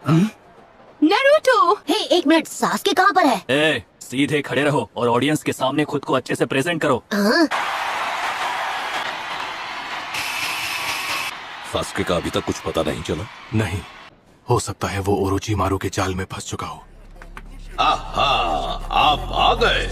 Naruto. हे एक minute, Sasuke कहाँ पर है? ए, सीधे खड़े रहो और ऑडियंस के सामने खुद को अच्छे से प्रेजेंट करो। सास्के का अभी तक कुछ पता नहीं चला? नहीं, हो सकता है वो ओरोचिमारू के जाल में फंस चुका हो। आहा, आप आ गए।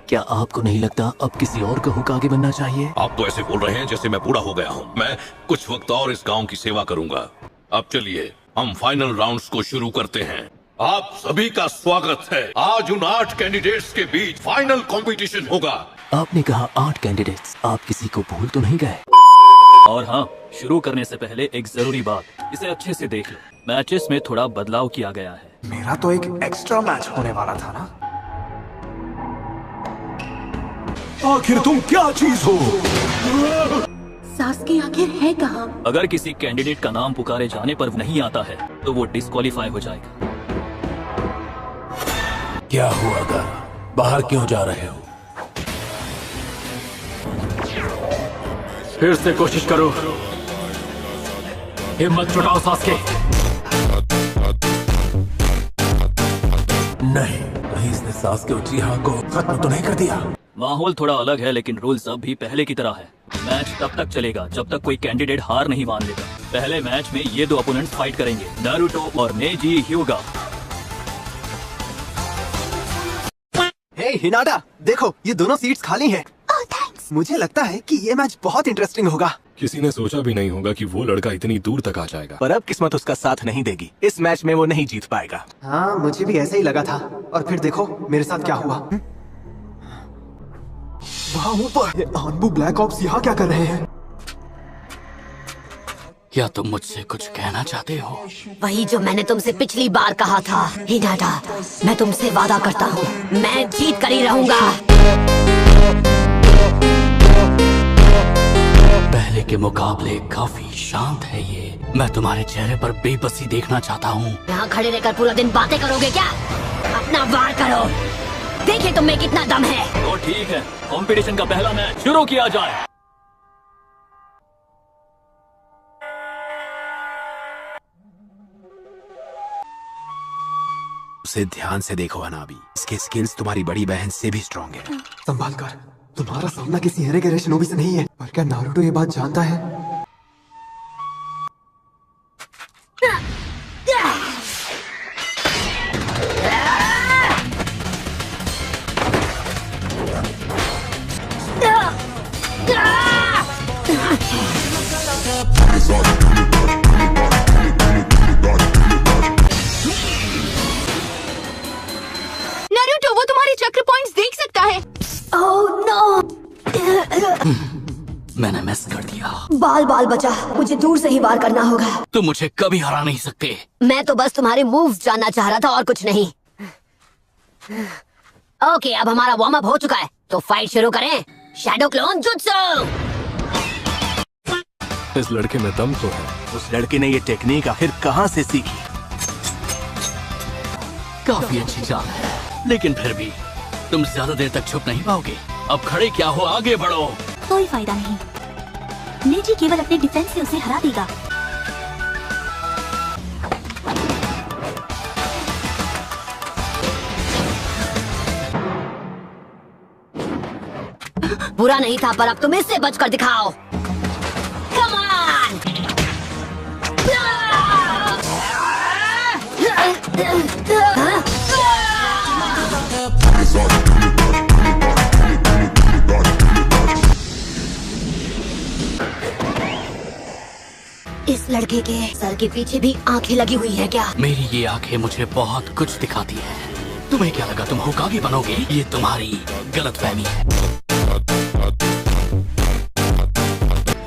क्या आपको नहीं लगता अब किसी और का होकागे बनना चाहिए? आप तो ऐसे बोल रहे हैं जैसे मैं बूढ़ा हो गया हूँ। मैं कुछ वक्त और इस गांव की सेवा करूंगा। अब चलिए हम फाइनल राउंड्स को शुरू करते हैं। आप सभी का स्वागत है। आज उन 8 कैंडिडेट्स के बीच फाइनल कंपटीशन होगा। आपने कहा 8 कैंडिडेट्स, आप किसी को भूल तो नहीं गए? और हाँ, शुरू करने से पहले एक जरूरी बात, इसे अच्छे से देख लो। मैचेस में थोड़ा बदलाव किया गया है। मेरा तो एक एक्स्ट्रा मैच होने वाला था ना। आखिर तुम क्या चीज हो? सास्के आखिर है कहाँ? अगर किसी कैंडिडेट का नाम पुकारे जाने पर नहीं आता है तो वो डिस्क्वालीफाई हो जाएगा। क्या हुआ गा? बाहर क्यों जा रहे हो? फिर से कोशिश करो, हिम्मत जुटाओ सास्के। नहीं, कहीं इसने सास्के उचिहा को खत्म तो नहीं कर दिया? माहौल थोड़ा अलग है लेकिन रूल्स अब भी पहले की तरह है। मैच तब तक चलेगा जब तक कोई कैंडिडेट हार नहीं मान लेगा। पहले मैच में ये 2 अपोनेंट्स फाइट करेंगे, नारुतो और नेजी ह्यूगा। हे हिनाटा, देखो ये दोनों सीट्स खाली हैं। ओह थैंक्स। मुझे लगता है कि ये मैच बहुत इंटरेस्टिंग होगा। किसी ने सोचा भी नहीं होगा कि वो लड़का इतनी दूर तक आ जाएगा। पर अब किस्मत उसका साथ नहीं देगी। इस मैच में वो नहीं जीत पाएगा। हाँ, मुझे भी ऐसा ही लगा था। और फिर देखो मेरे साथ क्या हुआ। वहाँ ऊपर आनबू ब्लैक ऑप्स यहाँ क्या कर रहे हैं? क्या तुम मुझसे कुछ कहना चाहते हो? वही जो मैंने तुमसे पिछली बार कहा था हिनाटा। मैं तुमसे वादा करता हूँ, मैं जीत कर ही रहूंगा। पहले के मुकाबले काफी शांत है ये। मैं तुम्हारे चेहरे पर बेबसी देखना चाहता हूँ। यहाँ खड़े रहकर पूरा दिन बातें करोगे क्या? अपना वार करो, देखिए तुम में कितना दम है। तो ठीक है, कंपटीशन का पहला मैच शुरू किया जाए। उसे ध्यान से देखो हनाबी, इसके स्किल्स तुम्हारी बड़ी बहन से भी स्ट्रॉन्ग है। संभाल कर, तुम्हारा सामना किसी हेरे गहरे शिनोबी से नहीं है। पर क्या नारुतो ये बात जानता है? नारुतो, वो तुम्हारे चक्र पॉइंट्स देख सकता है। ओह नो, मैंने मिस कर दिया। बाल बाल बचा, मुझे दूर से ही वार करना होगा। तुम मुझे कभी हरा नहीं सकते। मैं तो बस तुम्हारे मूव्स जानना चाह रहा था और कुछ नहीं। ओके, अब हमारा वार्म अप हो चुका है, तो फाइट शुरू करें। Shadow clone jutsu. इस लड़के में दम तो है। उस लड़के ने ये टेक्निक आखिर कहाँ से सीखी? काफी अच्छी चाल है, लेकिन फिर भी तुम ज्यादा देर तक छुप नहीं पाओगे। अब खड़े क्या हो, आगे बढ़ो। कोई फायदा नहीं, नेजी केवल अपने डिफेंस से उसे हरा देगा। बुरा नहीं था, पर अब तुम इससे बचकर दिखाओ। Come on! इस लड़के के सर के पीछे भी आंखें लगी हुई हैं क्या? मेरी ये आंखें मुझे बहुत कुछ दिखाती है। तुम्हें क्या लगा तुम होकागे बनोगे? ये तुम्हारी गलतफहमी है।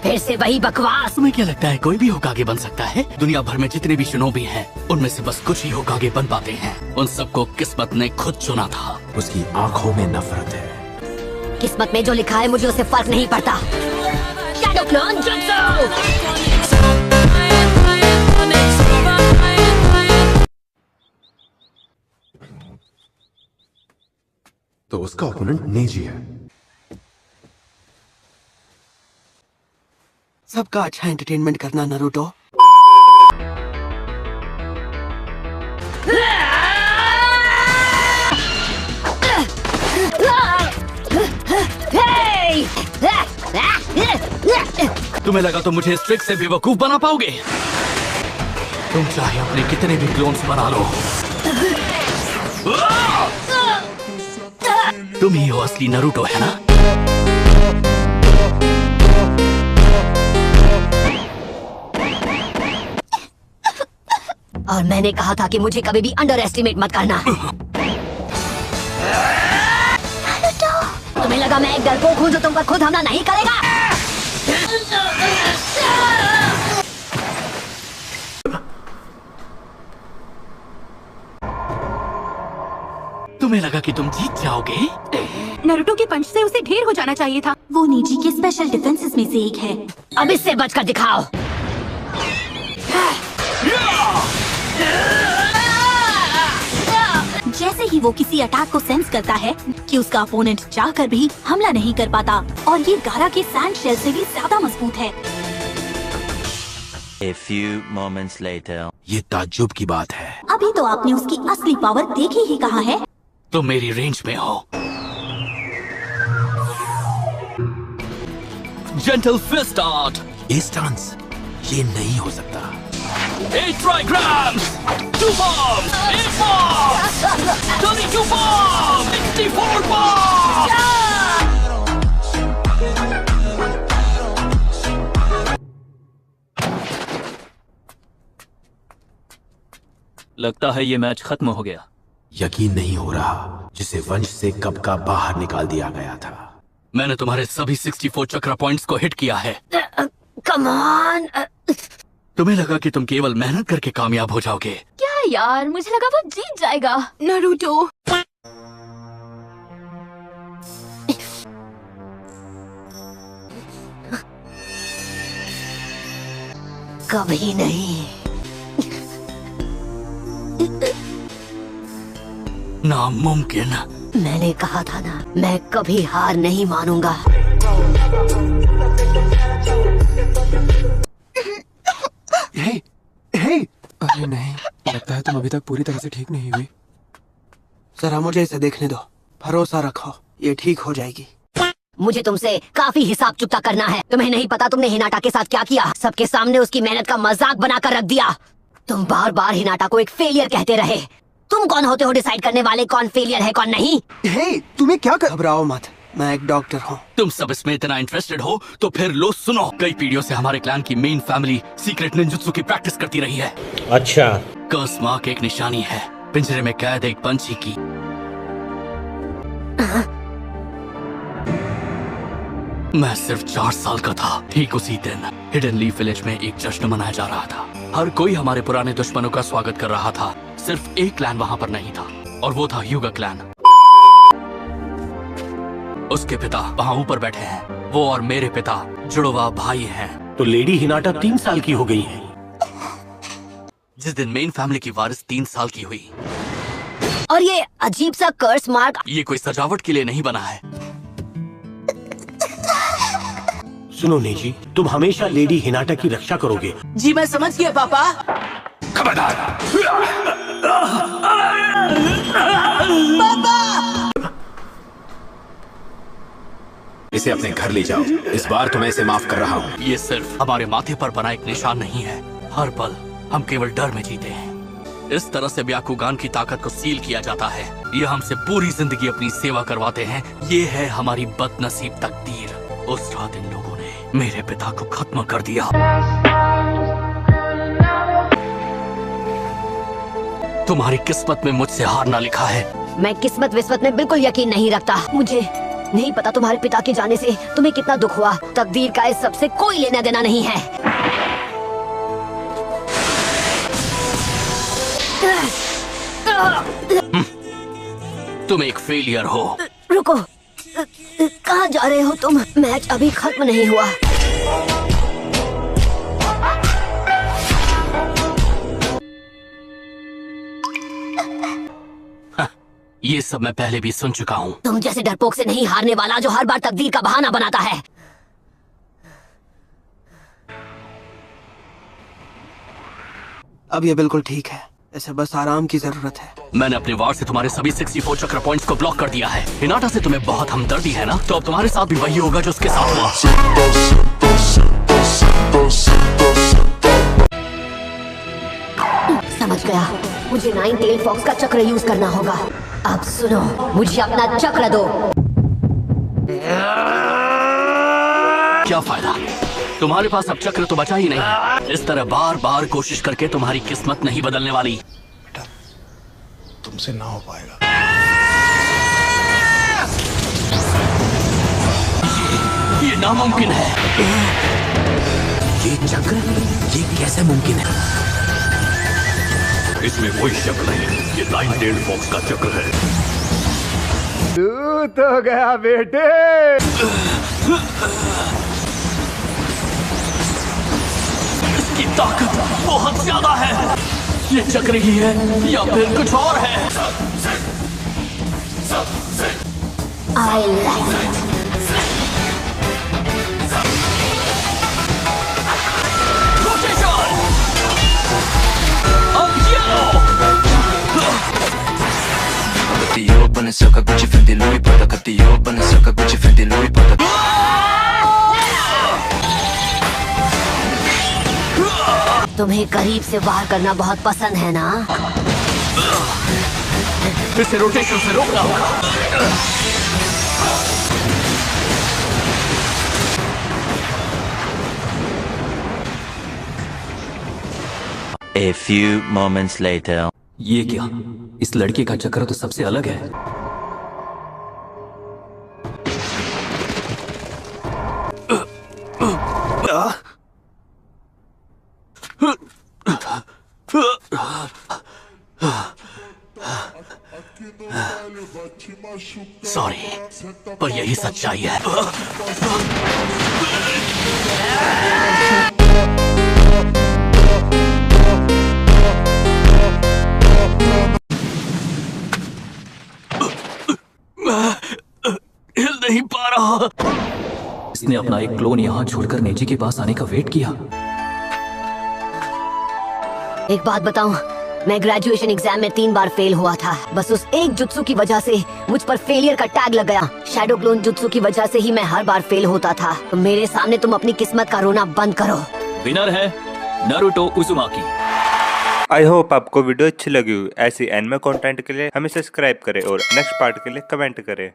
फिर से वही बकवास। तुम्हें क्या लगता है कोई भी होकागे बन सकता है? दुनिया भर में जितने भी शिनोबी हैं, उनमें से बस कुछ ही होकागे बन पाते हैं। उन सबको किस्मत ने खुद चुना था। उसकी आंखों में नफरत है। किस्मत में जो लिखा है मुझे उससे फर्क नहीं पड़ता। Shadow clone jutsu. तो उसका ओपोनेंट नेजी है। सबका अच्छा एंटरटेनमेंट करना नारुतो। तुम्हें लगा तो मुझे इस ट्रिक से बेवकूफ बना पाओगे? तुम चाहे अपने कितने भी क्लोन्स बना लो, तुम ही हो असली नारुतो, है ना? और मैंने कहा था कि मुझे कभी भी अंडर एस्टिमेट मत करना। तुम्हें लगा मैं एक डरपोक हूँ जो तुम पर खुद हमला नहीं करेगा? तुम्हें लगा कि तुम जीत जाओगे? नारुतो के पंच से उसे ढेर हो जाना चाहिए था। वो नीजी के स्पेशल डिफेंसेस में से एक है। अब इससे बचकर दिखाओ। जैसे ही वो किसी अटैक को सेंस करता है कि उसका अपोनेंट चाहकर भी हमला नहीं कर पाता, और ये गारा के सैंड शेल से भी ज्यादा मजबूत है। A few moments later. ये ताज्जुब की बात है। अभी तो आपने उसकी असली पावर देखी ही कहाँ है। तुम मेरी रेंज में हो। Gentle fist out. ये स्टांस ये नहीं हो सकता। 8 trigrams, 2 bombs, 8 bombs, 32 bombs, 64 bombs! लगता है ये मैच खत्म हो गया। यकीन नहीं हो रहा जिसे वंश से कब का बाहर निकाल दिया गया था। मैंने तुम्हारे सभी 64 चक्रा पॉइंट्स को हिट किया है। Come on. तुम्हें लगा कि तुम केवल मेहनत करके कामयाब हो जाओगे। क्या यार, मुझे लगा वो जीत जाएगा। नारुतो, कभी नहीं। नामुमकिन। मैंने कहा था ना, मैं कभी हार नहीं मानूंगा। हे, अरे नहीं, लगता है तुम अभी तक पूरी तरह से ठीक नहीं हुई। जरा मुझे इसे देखने दो, भरोसा रखो, ये ठीक हो जाएगी। मुझे तुमसे काफी हिसाब चुकता करना है। तुम्हें नहीं पता तुमने हिनाटा के साथ क्या किया। सबके सामने उसकी मेहनत का मजाक बनाकर रख दिया। तुम बार बार हिनाटा को एक फेलियर कहते रहे। तुम कौन होते हो डिसाइड करने वाले कौन फेलियर है कौन नहीं? हे, तुम्हें क्या घबराओ मत, मैं एक डॉक्टर हूँ। तुम सब इसमें इतना इंटरेस्टेड हो तो फिर लो सुनो। कई पीढ़ियों से हमारे क्लैन की मेन फैमिली सीक्रेट निंजुत्सु की प्रैक्टिस करती रही है। अच्छा। कर्स मार्क एक निशानी है, पिंजरे में कैद एक पंछी की। मैं सिर्फ 4 साल का था। ठीक उसी दिन हिडन लीफ विलेज में एक जश्न मनाया जा रहा था। हर कोई हमारे पुराने दुश्मनों का स्वागत कर रहा था। सिर्फ एक क्लैन वहाँ पर नहीं था, और वो था ह्यूगा क्लैन। उसके पिता वहाँ ऊपर बैठे हैं। वो और मेरे पिता जुड़वा भाई हैं। तो लेडी हिनाटा 3 साल की हो गई है। जिस दिन मेन फैमिली की वारिस 3 साल की हुई। और ये अजीब सा कर्स मार्क, ये कोई सजावट के लिए नहीं बना है। सुनो नेजी, तुम हमेशा लेडी हिनाटा की रक्षा करोगे। जी मैं समझ गया पापा। इसे अपने घर ले जाओ। इस बार तो मैं इसे माफ कर रहा हूँ। ये सिर्फ हमारे माथे पर बना एक निशान नहीं है। हर पल हम केवल डर में जीते हैं। इस तरह से ब्याकुगान की ताकत को सील किया जाता है। ये हमसे पूरी जिंदगी अपनी सेवा करवाते हैं। ये है हमारी बदनसीब तकदीर। उस रात इन लोगों ने मेरे पिता को खत्म कर दिया। तुम्हारी किस्मत में मुझसे हारना लिखा है। मैं किस्मत विस्मत में बिल्कुल यकीन नहीं रखता। मुझे नहीं पता तुम्हारे पिता के जाने से तुम्हें कितना दुख हुआ। तकदीर का इस सबसे कोई लेना देना नहीं है। तुम एक फेलियर हो। रुको, कहाँ जा रहे हो तुम? मैच अभी खत्म नहीं हुआ। ये सब मैं पहले भी सुन चुका हूँ। तुम जैसे डरपोक से नहीं हारने वाला जो हर बार तकदीर का बहाना बनाता है। अब ये बिल्कुल ठीक है, इसे बस आराम की जरूरत है। मैंने अपने वार से तुम्हारे सभी 64 चक्र पॉइंट्स को ब्लॉक कर दिया है। हिनाटा से तुम्हें बहुत हमदर्दी है ना, तो अब तुम्हारे साथ भी वही होगा जो उसके साथ हुआ। समझ गया, मुझे 9 टेल फॉक्स का चक्र यूज करना होगा। अब सुनो, मुझे अपना चक्र दो। क्या फायदा, तुम्हारे पास अब चक्र तो बचा ही नहीं। इस तरह बार बार कोशिश करके तुम्हारी किस्मत नहीं बदलने वाली। तुमसे ना हो पाएगा। ये नामुमकिन है। ये चक्र, ये कैसे मुमकिन है? इसमें कोई शक नहीं, ये 9 टेल्ड फॉक्स का चक्र है। तू तो गया बेटे। इसकी ताकत बहुत ज्यादा है। ये चक्र ही है या फिर कुछ और है? I like it. Rotation! Up yellow! Cattivo, Balenciaga, Gucci, Fendi, Louis Prada. Cattivo, Balenciaga, Gucci, Fendi, Louis Prada. तुम्हें करीब से वार करना बहुत पसंद है ना? इसे रोटेशन से रोकना होगा। A few moments later. ये क्या? इस लड़के का चक्र तो सबसे अलग है। सॉरी, पर यही सच्चाई है। हिल नहीं पा रहा। इसने अपना एक क्लोन यहाँ छोड़कर नेजी के पास आने का वेट किया। एक बात बताऊं, मैं ग्रेजुएशन एग्जाम में 3 बार फेल हुआ था। बस उस एक जुत्सु की वजह से मुझ पर फेलियर का टैग लग गया। शैडो क्लोन जुत्सु की वजह से ही मैं हर बार फेल होता था। तो मेरे सामने तुम अपनी किस्मत का रोना बंद करो। विनर है नारुतो उजुमाकी। आई होप आपको वीडियो अच्छी लगी हो। ऐसी एनिमे कंटेंट के लिए हमें सब्सक्राइब करें और नेक्स्ट पार्ट के लिए कमेंट करें।